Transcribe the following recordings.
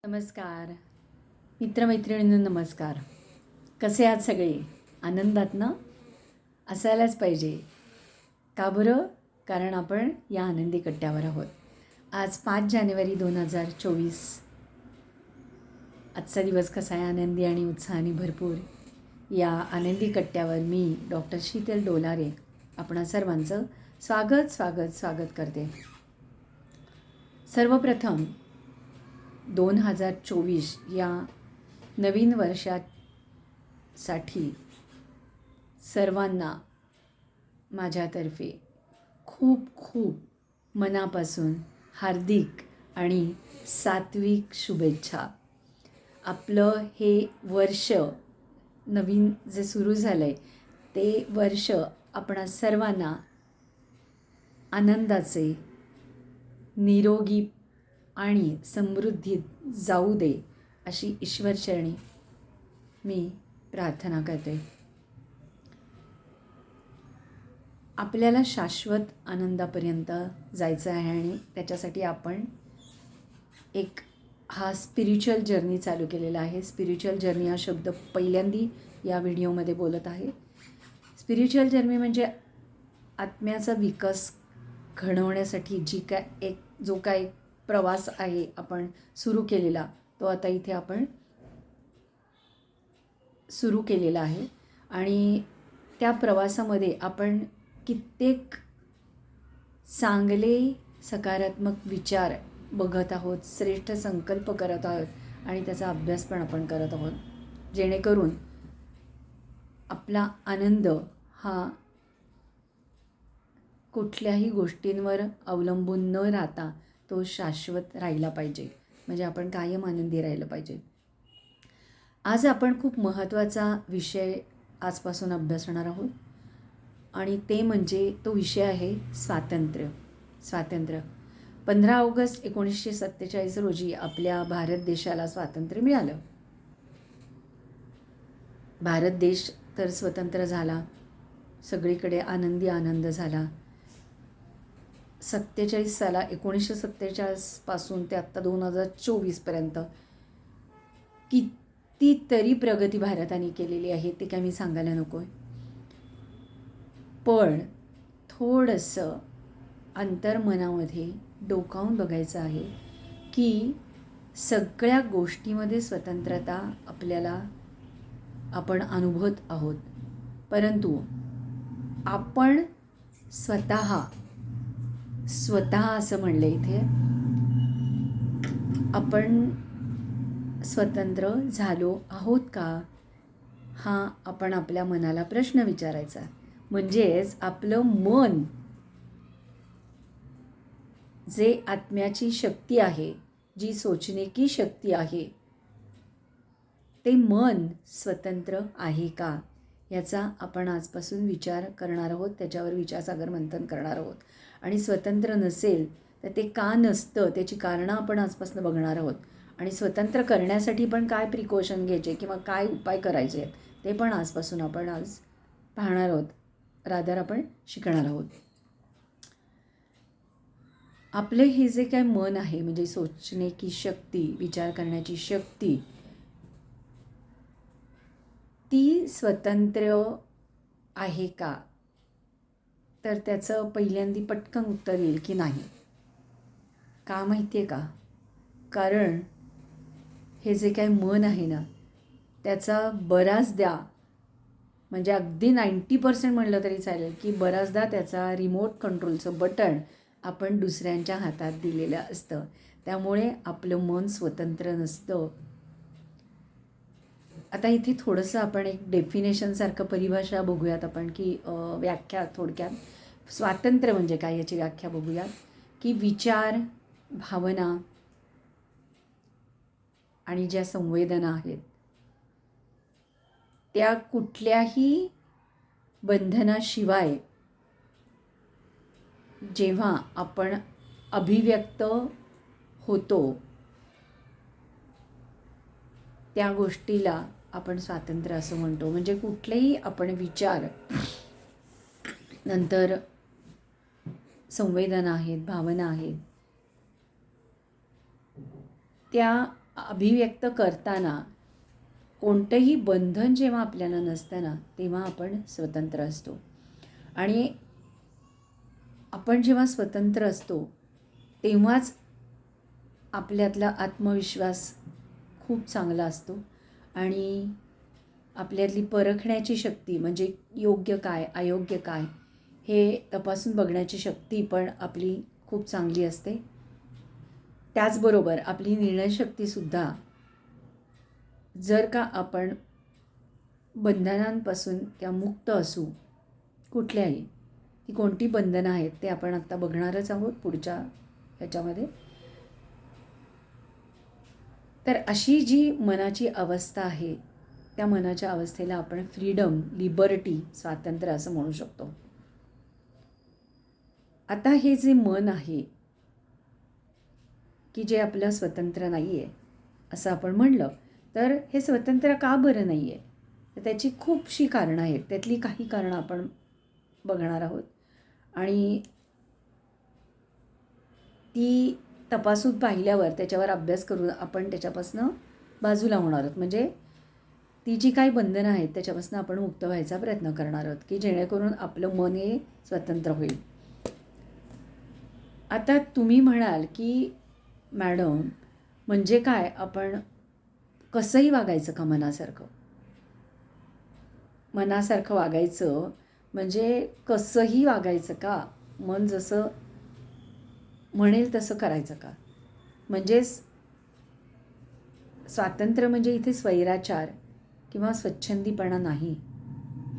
नमस्कार मित्रमैत्रिणींनो, नमस्कार. कसे आहात सगळे? आनंदात ना? असायलाच पाहिजे. का बरं? कारण आपण या आनंदी कट्ट्यावर आहोत. आज 5 जानेवारी 2024. आजचा दिवस कसा आहे? आनंदी आणि उत्साहाने भरपूर. या आनंदी कट्ट्यावर मी डॉक्टर शीतल डोलारे आपणा सर्वांचं स्वागत करते. सर्वप्रथम 2024 या नवीन वर्षासाठी सर्वांना माझ्यातर्फे खूप खूप मनापासून हार्दिक आणि सात्विक शुभेच्छा. आपलं हे वर्ष नवीन जे सुरू झालं आहे ते वर्ष आपणा सर्वांना आनंदाचे, निरोगी आणि समृद्धीत जाऊ दे अशी ईश्वरचरणी मी प्रार्थना करते. आपल्याला शाश्वत आनंदापर्यंत जायचं आहे आणि त्याच्यासाठी आपण हा स्पिरिच्युअल जर्नी चालू केलेला आहे. स्पिरिच्युअल जर्नी हा शब्द पहिल्यांदा या व्हिडिओमध्ये बोलत आहे. स्पिरिच्युअल जर्नी म्हणजे आत्म्याचा विकास घडवण्यासाठी जो काय प्रवास आहे आपण सुरू केलेला, तो आता इथे आपण सुरू केलेला आहे. आणि त्या प्रवासामध्ये आपण कित्येक चांगले सकारात्मक विचार बघत आहोत, श्रेष्ठ संकल्प करत आहोत आणि त्याचा अभ्यास पण आपण करत आहोत, जेणेकरून आपला आनंद हा कुठल्याही गोष्टींवर अवलंबून न राहता तो शाश्वत राहिला पाहिजे. म्हणजे आपण कायम आनंदी राहिलं पाहिजे. आज आपण खूप महत्त्वाचा विषय आजपासून अभ्यासणार आहोत आणि ते म्हणजे तो विषय आहे स्वातंत्र्य. 15 ऑगस्ट 1947 रोजी आपल्या भारत देशाला स्वातंत्र्य मिळालं. भारत देश तर स्वतंत्र झाला, सगळीकडे आनंदी आनंद झाला. 1947 पासून ते आत्ता 2024पर्यंत कितीतरी प्रगती भारताने केलेली आहे, ते काय मी सांगायला नको आहे. पण थोडंसं अंतर्मनामध्ये डोकावून बघायचं आहे की सगळ्या गोष्टीमध्ये स्वतंत्रता आपण अनुभवत आहोत, परंतु आपण स्वतः असं म्हणलं इथे, आपण स्वतंत्र झालो आहोत का? हा आपण आपल्या मनाला प्रश्न विचारायचा. म्हणजेच आपलं मन, जे आत्म्याची शक्ती आहे, जी सोचणे की शक्ती आहे, ते मन स्वतंत्र आहे का, याचा आपण आजपासून विचार करणार आहोत. त्याच्यावर विचारसागर मंथन करणार आहोत. आणि स्वतंत्र नसेल तर ते का नसतं, त्याची कारणं आपण आजपासून बघणार आहोत. आणि स्वतंत्र करण्यासाठी पण काय प्रिकॉशन घ्यायचे किंवा काय उपाय करायचे आहेत ते पण आजपासून आपण पाहणार आहोत, रादर आपण शिकणार आहोत. आपले हे जे काय मन आहे, म्हणजे सोचणे की शक्ती, विचार करण्याची शक्ती, ती स्वतंत्र आहे का? तर त्याचं पहिल्यांदा पटकन उत्तर येईल की नाही. का माहिती आहे का? कारण हे जे काय मन आहे ना, त्याचा बऱ्याचदा, म्हणजे अगदी 90% म्हणलं तरी चालेल की बऱ्याचदा त्याचा रिमोट कंट्रोलचं बटन आपण दुसऱ्यांच्या हातात दिलेलं असतं. त्यामुळे आपलं मन स्वतंत्र नसतं. आता इथे थोडंसं आपण एक डेफिनेशनसारखं परिभाषा बघूयात आपण, की व्याख्या थोडक्यात स्वातंत्र्य म्हणजे काय याची व्याख्या बघूयात. की विचार, भावना आणि ज्या संवेदना आहेत त्या कुठल्याही बंधनाशिवाय जेव्हा आपण अभिव्यक्त होतो, त्या गोष्टीला आपण स्वातंत्र्य असं म्हणतो. म्हणजे कुठलेही आपण विचार, नंतर संवेदना आहेत, भावना आहेत, त्या अभिव्यक्त करताना कोणतंही बंधन जेव्हा आपल्याला नसतं ना, तेव्हा आपण स्वतंत्र असतो. आणि आपण जेव्हा स्वतंत्र असतो तेव्हाच आपल्यातला आत्मविश्वास खूप चांगला असतो आणि आपल्यातली परखण्याची शक्ती म्हणजे योग्य काय अयोग्य काय हे तपासून बघण्याची शक्ती पण आपली खूप चांगली असते. त्याचबरोबर आपली निर्णयशक्तीसुद्धा, जर का आपण बंधनांपासून त्या मुक्त असू, कुठल्याही ती कोणती बंधनं आहेत ते आपण आत्ता बघणारच आहोत पुढच्या ह्याच्यामध्ये. तर अशी जी मनाची अवस्था आहे त्या मनाच्या अवस्थेला आपण फ्रीडम, लिबर्टी, स्वातंत्र्य असं म्हणू शकतो. आता हे जे मन आहे की जे आपलं स्वतंत्र नाही आहे असं आपण म्हणलं, तर हे स्वतंत्र का बरं नाही आहे? तर त्याची खूपशी कारणं आहेत. त्यातली काही कारणं आपण बघणार आहोत आणि ती तपासून पाहिल्यावर त्याच्यावर अभ्यास करून आपण त्याच्यापासून बाजूला होणार आहोत. म्हणजे ती जी काही बंधनं आहेत त्याच्यापासून आपण मुक्त व्हायचा प्रयत्न करणार आहोत की जेणेकरून आपलं मन हे स्वतंत्र होईल. आता तुम्ही म्हणाल की मॅडम म्हणजे काय, आपण कसंही वागायचं का मनासारखं? मनासारखं वागायचं म्हणजे कसंही वागायचं का? मन जसं म्हणेल तसं करायचं का? म्हणजेच स्वातंत्र्य म्हणजे इथे स्वैराचार किंवा स्वच्छंदीपणा नाही,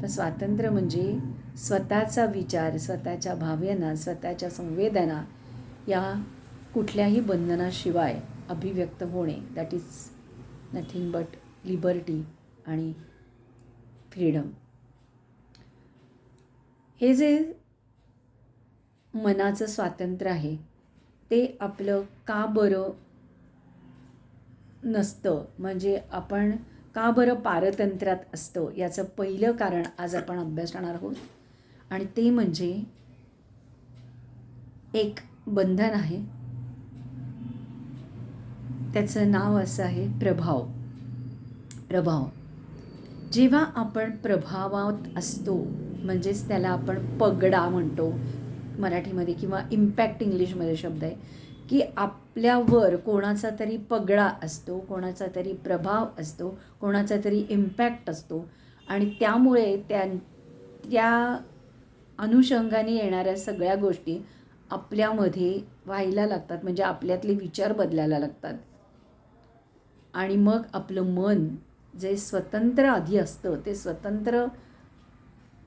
तर स्वातंत्र्य म्हणजे स्वतःचा विचार, स्वतःच्या भावना, स्वतःच्या संवेदना या कुठल्याही बंधनाशिवाय अभिव्यक्त होणे. That is nothing but liberty आणि फ्रीडम. हे जे मनाचं स्वातंत्र्य आहे ते आपलं का बरं नसतं, म्हणजे आपण का बरं पारतंत्र्यात असतं, याचं पहिलं कारण आज आपण अभ्यासणार आहोत. आणि ते म्हणजे एक बंधन आहे, त्याचं नाव असं आहे प्रभाव. प्रभाव जेव्हा आपण प्रभावात असतो, म्हणजेच त्याला आपण पगडा म्हणतो मराठीमध्ये किंवा इम्पॅक्ट इंग्लिशमध्ये शब्द आहे, की आपल्यावर कोणाचा तरी पगडा असतो, कोणाचा तरी प्रभाव असतो, कोणाचा तरी इम्पॅक्ट असतो आणि त्यामुळे त्या अनुषंगाने येणाऱ्या सगळ्या गोष्टी आपल्यामध्ये व्हायला लागतात, म्हणजे आपल्यातले विचार बदलायला लागतात आणि मग आपलं मन जे स्वतंत्र आधी असतं ते स्वतंत्र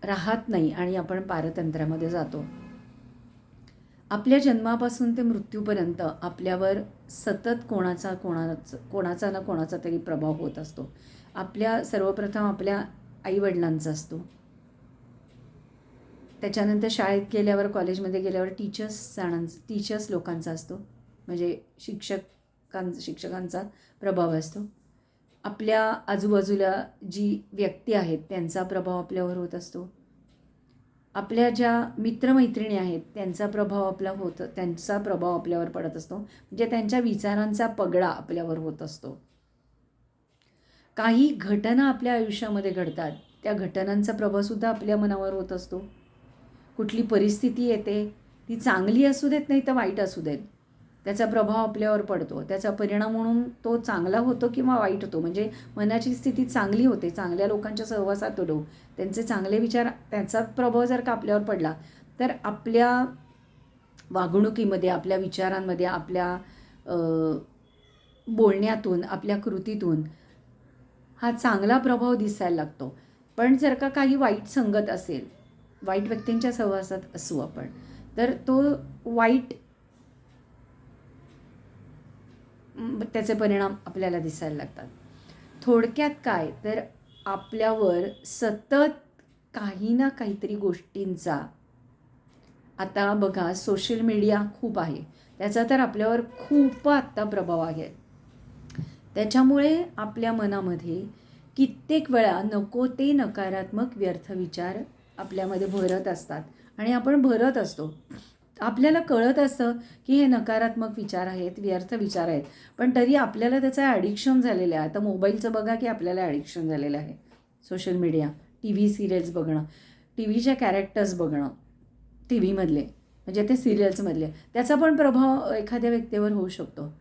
राहत नाही आणि आपण पारतंत्र्यामध्ये जातो. आपल्या जन्मापासून ते मृत्यूपर्यंत आपल्यावर सतत कोणाचा ना कोणाचा तरी प्रभाव होत असतो. सर्वप्रथम आपल्या आईवडिलांचा असतो, त्याच्यानंतर शाळेत गेल्यावर, कॉलेजमध्ये गेल्यावर टीचर्स लोकांचा असतो, म्हणजे शिक्षकांचा प्रभाव असतो. आपल्या आजूबाजूला जी व्यक्ती आहेत त्यांचा प्रभाव आपल्यावर होत असतो. आपल्या ज्या मित्रमैत्रिणी आहेत त्यांचा प्रभाव आपल्यावर पडत असतो, म्हणजे त्यांच्या विचारांचा पगडा आपल्यावर होत असतो. काही घटना आपल्या आयुष्यामध्ये घडतात, त्या घटनांचा प्रभावसुद्धा आपल्या मनावर होत असतो. कुठली परिस्थिती येते, ती चांगली असू देत नाही तर वाईट असू देत, त्याचा प्रभाव आपल्यावर पडतो. त्याचा परिणाम म्हणून तो चांगला होतो किंवा वाईट होतो. म्हणजे मनाची स्थिती चांगली होते, चांगल्या लोकांच्या सहवासात होतो, त्यांचे चांगले विचार, त्याचा प्रभाव जर का आपल्यावर पडला तर आपल्या वागणुकीमध्ये, आपल्या विचारांमध्ये, आपल्या बोलण्यातून, आपल्या कृतीतून हा चांगला प्रभाव दिसायला लागतो. पण जर का काही वाईट संगत असेल, वाईट व्यक्तींच्या सहवासात असू आपण, तर तो वाईट त्याचे परिणाम आपल्याला दिसायला लागतात. थोडक्यात काय तर आपल्यावर सतत काही ना काहीतरी गोष्टींचा, आता बघा सोशल मीडिया खूप आहे, त्याचा तर आपल्यावर खूप आत्ता प्रभाव आहे. त्याच्यामुळे आपल्या मनामध्ये कित्येक वेळा नको ते नकारात्मक व्यर्थ विचार आपल्यामध्ये भरत असतात आणि आपण भरत असतो. आपल्याला कळत असतं की हे नकारात्मक विचार आहेत, व्यर्थ विचार आहेत, पण तरी आपल्याला त्याचं ॲडिक्शन झालेलं आहे. आता मोबाईलचं बघा की आपल्याला ॲडिक्शन झालेलं आहे. Social media, T V serials बघणं, टी व्हीच्या कॅरेक्टर्स बघणं, टी व्हीमधले म्हणजे ते सिरियल्समधले, त्याचा पण प्रभाव एखाद्या व्यक्तीवर होऊ शकतो.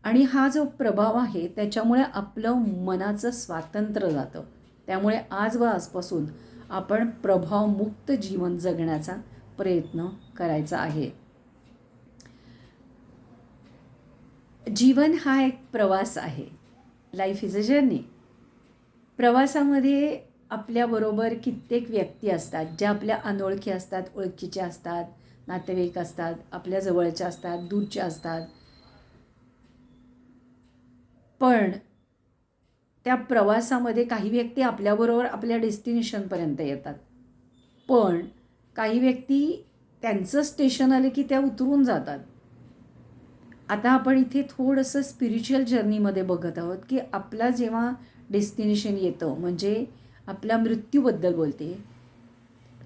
आणि हा जो प्रभाव आहे त्याच्यामुळे आपलं मनाचं स्वातंत्र्य जातं. त्यामुळे आज व आजपासून आपण प्रभावमुक्त जीवन जगण्याचा प्रयत्न करायचा आहे. जीवन हा एक प्रवास आहे. Life is a journey. प्रवासामध्ये आपल्याबरोबर कित्येक व्यक्ती असतात, ज्या आपल्या अनोळखी असतात, ओळखीच्या असतात, नातेवाईक असतात, आपल्या जवळच्या असतात, दूरच्या असतात. पण त्या प्रवासामध्ये काही व्यक्ती आपल्याबरोबर आपल्या डेस्टिनेशनपर्यंत येतात, पण काही व्यक्ती त्यांचं स्टेशन आले की त्या उतरून जातात. आता आपण इथे थोडंसं स्पिरिच्युअल जर्नीमध्ये बघत आहोत की आपला जेव्हा डेस्टिनेशन येतं, म्हणजे आपल्या मृत्यूबद्दल बोलते,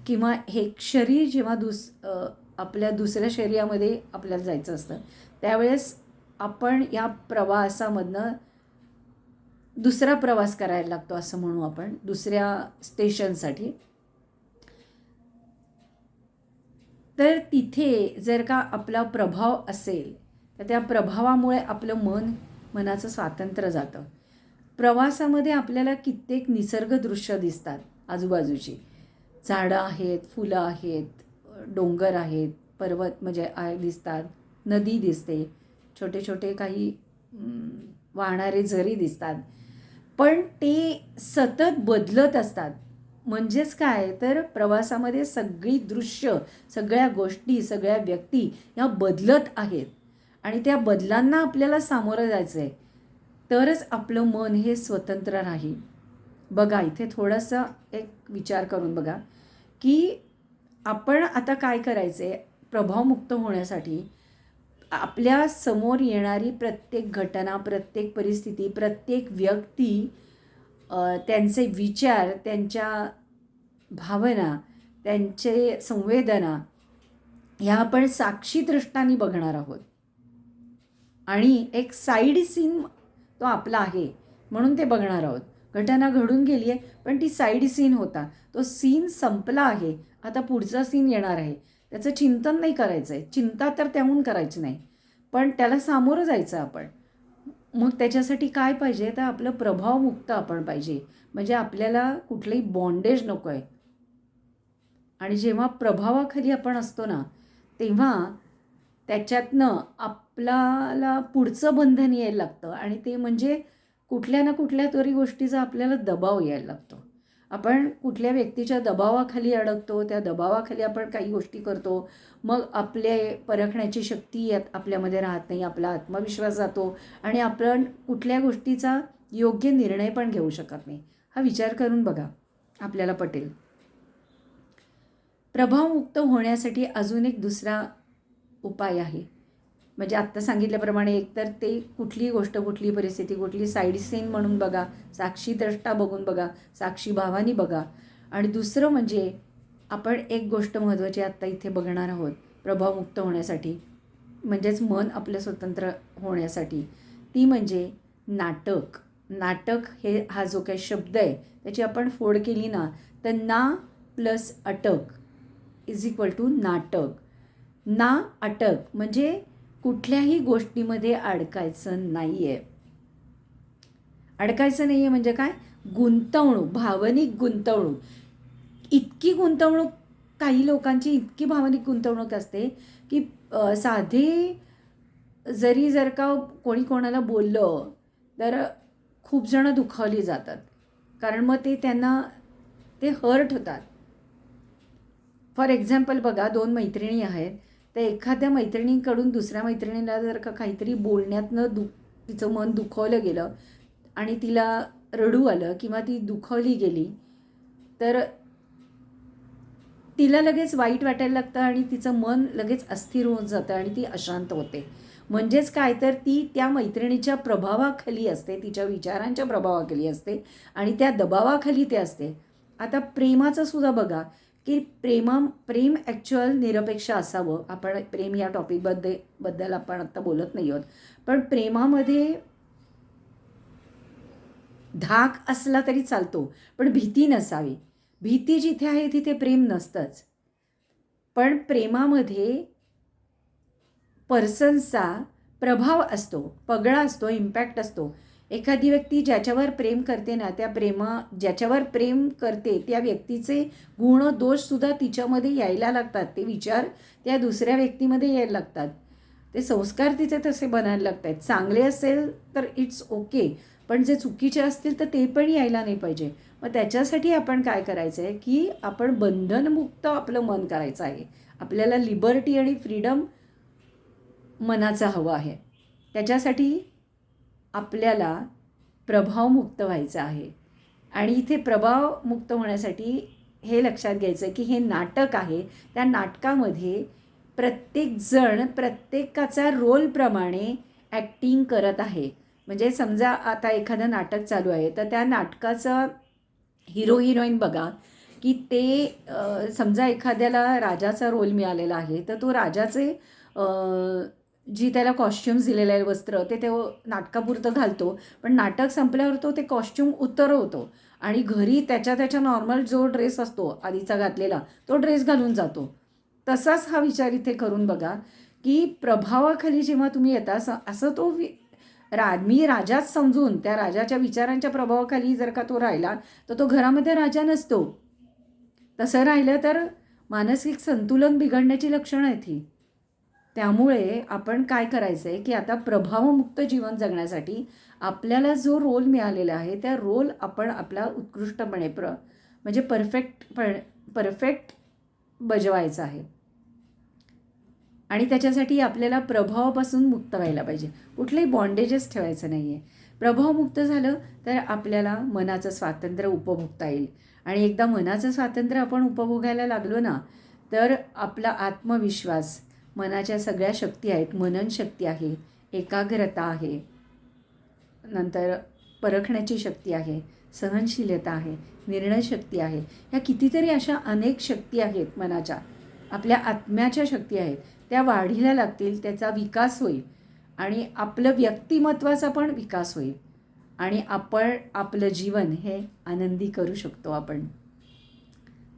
किंवा हे शरीर जेव्हा आपल्या दुसऱ्या शरीरामध्ये आपल्याला जायचं असतं, त्यावेळेस आपण या प्रवासामधनं दुसरा प्रवास करायला लागतो असं म्हणू आपण, दुसऱ्या स्टेशनसाठी. तर तिथे जर का आपला प्रभाव असेल तर त्या प्रभावामुळे आपलं मनाचं स्वातंत्र्य जातं. प्रवासामध्ये आपल्याला कित्येक निसर्गदृश्य दिसतात, आजूबाजूची झाडं आहेत, फुलं आहेत, डोंगर आहेत, पर्वत म्हणजे दिसतात, नदी दिसते, छोटे छोटे काही वाहणारे झरी दिसतात. पण ते सतत बदलत असतात. म्हणजेच काय तर प्रवासामध्ये सगळी दृश्य, सगळ्या गोष्टी, सगळ्या व्यक्ती या बदलत आहेत आणि त्या बदलांना आपल्याला सामोरं जायचं आहे, तरच आपलं मन हे स्वतंत्र राहील. बघा इथे थोडासा एक विचार करून बघा की आपण आता काय करायचं आहे. प्रभावमुक्त होण्यासाठी आपल्या समोर येणारी प्रत्येक घटना, प्रत्येक परिस्थिती, प्रत्येक व्यक्ती, त्यांचे विचार, त्यांच्या भावना, त्यांचे संवेदना ह्या आपण साक्षी दृष्टांनी बघणार आहोत. आणि एक साईड सीन तो आपला आहे म्हणून ते बघणार आहोत. घटना घडून गेली आहे पण ती साईड सीन होता, तो सीन संपला आहे, आता पुढचा सीन येणार आहे. त्याचं चिंतन नाही करायचं आहे, चिंता तर त्याहून करायची नाही, पण त्याला सामोरं जायचं आपण. मग त्याच्यासाठी काय पाहिजे तर आपलं प्रभावमुक्त आपण पाहिजे, म्हणजे आपल्याला कुठलंही बॉन्डेज नको आहे. आणि जेव्हा प्रभावाखाली आपण असतो ना, तेव्हा त्याच्यातनं आपल्याला पुढचं बंधन यायला लागतं आणि ते म्हणजे कुठल्या ना कुठल्या तरी गोष्टीचा आपल्याला दबाव यायला लागतो. आपण कुठल्या व्यक्तीच्या दबावाखाली अडकतो, त्या दबावाखाली आपण काही गोष्टी करतो, मग आपले परखण्याची शक्ती आपल्यामध्ये राहत नाही, आपला आत्मविश्वास जातो आणि आपण कुठल्या गोष्टीचा योग्य निर्णय पण घेऊ शकत नाही. हा विचार करून बघा, आपल्याला पटेल. प्रभावमुक्त होण्यासाठी अजून एक दुसरा उपाय आहे. म्हणजे आत्ता सांगितल्याप्रमाणे एकतर ते कुठली गोष्ट, कुठली परिस्थिती, कुठली साईड सीन म्हणून बघा, साक्षी द्रष्टा बघून बघा, साक्षी भावानी बघा. आणि दुसरं म्हणजे आपण एक गोष्ट महत्त्वाची आत्ता इथे बघणार आहोत प्रभावमुक्त होण्यासाठी, म्हणजेच मन आपलं स्वतंत्र होण्यासाठी, ती म्हणजे नाटक. नाटक हा जो काही शब्द आहे त्याची आपण फोड केली ना तर ना प्लस अटक इज इक्वल टू नाटक. ना अटक म्हणजे कुठल्याही गोष्टीमध्ये अडकायचं नाही आहे. अडकायचं नाही आहे म्हणजे काय, गुंतवणूक, भावनिक गुंतवणूक. इतकी गुंतवणूक, काही लोकांची इतकी भावनिक गुंतवणूक असते की साधे जर का कोणी कोणाला बोललं तर खूप जणं दुखावली जातात, कारण मग त्यांना हर्ट होतात. फॉर एक्झाम्पल बघा, 2 मैत्रिणी आहेत, तर एखाद्या मैत्रिणीकडून दुसऱ्या मैत्रिणीला जर का काहीतरी बोलण्यातनं तिचं मन दुखावलं गेलं आणि तिला रडू आलं किंवा ती दुखावली गेली तर तिला लगेच वाईट वाटायला लागतं आणि तिचं मन लगेच अस्थिर होऊन जातं आणि ती अशांत होते. म्हणजेच काय तर ती त्या मैत्रिणीच्या प्रभावाखाली असते, तिच्या विचारांच्या प्रभावाखाली असते आणि त्या दबावाखाली ते असते. आता प्रेमाचं सुद्धा बघा की प्रेम ॲक्च्युअल निरपेक्ष असावं. आपण प्रेम या टॉपिकबद्दल आपण आत्ता बोलत नाही आहोत. पण प्रेमामध्ये धाक असला तरी चालतो, पण भीती नसावी. भीती जिथे आहे तिथे प्रेम नसतंच. पण प्रेमामध्ये पर्सन्सचा प्रभाव असतो, पगळा असतो, इम्पॅक्ट असतो. एखादी व्यक्ती ज्याच्यावर प्रेम करते ना, ज्याच्यावर प्रेम करते त्या व्यक्तीचे गुण दोषसुद्धा तिच्यामध्ये यायला लागतात. ते विचार त्या दुसऱ्या व्यक्तीमध्ये यायला लागतात. ते संस्कार तिचे तसे बनायला लागत आहेत. चांगले असेल तर इट्स ओके, पण जे चुकीचे असतील तर ते पण यायला नाही पाहिजे. मग त्याच्यासाठी आपण काय करायचं आहे की आपण बंधनमुक्त आपलं मन करायचं आहे. आपल्याला लिबर्टी आणि फ्रीडम मनाचा हवं आहे. त्याच्यासाठी आपल्याला प्रभावमुक्त व्हायचं आहे. आणि इथे प्रभावमुक्त होण्यासाठी हे लक्षात घ्यायचं की हे नाटक आहे. त्या नाटकामध्ये प्रत्येकजण प्रत्येकाचा रोलप्रमाणे ॲक्टिंग करत आहे. म्हणजे समजा आता एखादं नाटक चालू आहे, तर त्या नाटकाचं हिरो हिरोईन बघा की ते समजा एखाद्याला राजाचा रोल मिळालेला आहे, तर तो राजाचे जी त्याला कॉस्ट्युम्स दिलेलं आहे, वस्त्र, ते नाटकापुरतं घालतो. पण नाटक संपल्यावर तो ते कॉस्ट्यूम उतरवतो आणि घरी त्याच्या नॉर्मल जो ड्रेस असतो आधीचा घातलेला, तो ड्रेस घालून जातो. तसाच हा विचार इथे करून बघा की प्रभावाखाली जेव्हा तुम्ही येता, असं तो मी राजाच समजून त्या राजाच्या विचारांच्या प्रभावाखाली जर का तो राहिला, तर तो घरामध्ये राजा नसतो. तसं राहिलं तर मानसिक संतुलन बिघडण्याची लक्षणं आहेत ही. त्यामुळे आपण काय करायचं आहे की आता प्रभावमुक्त जीवन जगण्यासाठी आपल्याला जो रोल मिळालेला आहे, त्या रोल आपण आपला उत्कृष्टपणे म्हणजे परफेक्ट बजवायचा आहे. आणि त्याच्यासाठी आपल्याला प्रभावापासून मुक्त व्हायला पाहिजे. कुठलेही बॉन्डेजेस ठेवायचं नाही आहे. प्रभावमुक्त झालं तर आपल्याला मनाचं स्वातंत्र्य उपभोगता येईल. आणि एकदा मनाचं स्वातंत्र्य आपण उपभोगायला लागलो ना, तर आपला आत्मविश्वास, मनाच्या सगळ्या शक्ती आहेत, मनन शक्ती आहे, एकाग्रता आहे, नंतर परखण्याची शक्ती आहे, सहनशीलता आहे, निर्णयशक्ती आहे. ह्या कितीतरी अशा अनेक शक्ती आहेत मनाच्या, आपल्या आत्म्याच्या शक्ती आहेत. त्या वाढीला लागतील, त्याचा विकास होईल आणि आपलं व्यक्तिमत्वाचा पण विकास होईल आणि आपण आपलं जीवन हे आनंदी करू शकतो आपण.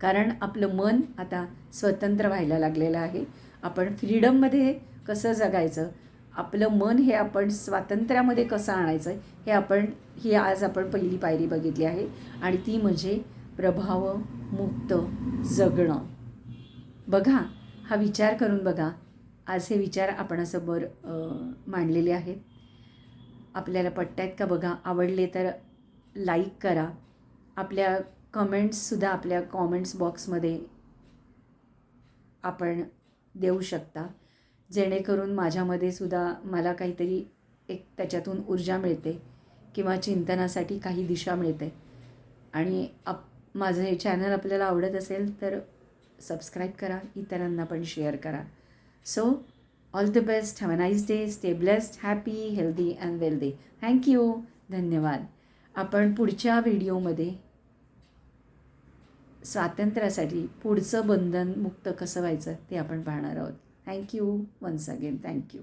कारण आपलं मन आता स्वतंत्र व्हायला लागलेलं आहे. आपण फ्रीडममध्ये कसं जगायचं, आपलं मन हे आपण स्वातंत्र्यामध्ये कसं आणायचं, ही आज आपण पहिली पायरी बघितली आहे. आणि ती म्हणजे प्रभावमुक्त जगणं. बघा, हा विचार करून बघा. आज हे विचार आपण असं मांडलेले आहेत. आपल्याला पटतायत का बघा. आवडले तर लाईक करा. आपल्या कमेंट्ससुद्धा आपल्या कॉमेंट्स बॉक्समध्ये आपण देऊ शकता, जेणेकरून माझ्यामध्ये सुद्धा मला काहीतरी एक त्याच्यातून ऊर्जा मिळते किंवा चिंतनासाठी काही दिशा मिळते. आणि माझं हे चॅनल आपल्याला आवडत असेल तर सबस्क्राईब करा, इतरांना पण शेअर करा. So all the best. Have a nice day. Stay blessed, happy, healthy and wealthy. Thank you. धन्यवाद. आपण पुढच्या व्हिडिओमध्ये स्वातंत्र्यासाठी पुढचं बंधन मुक्त कसं व्हायचं ते आपण पाहणार आहोत. Thank you once again. थँक्यू.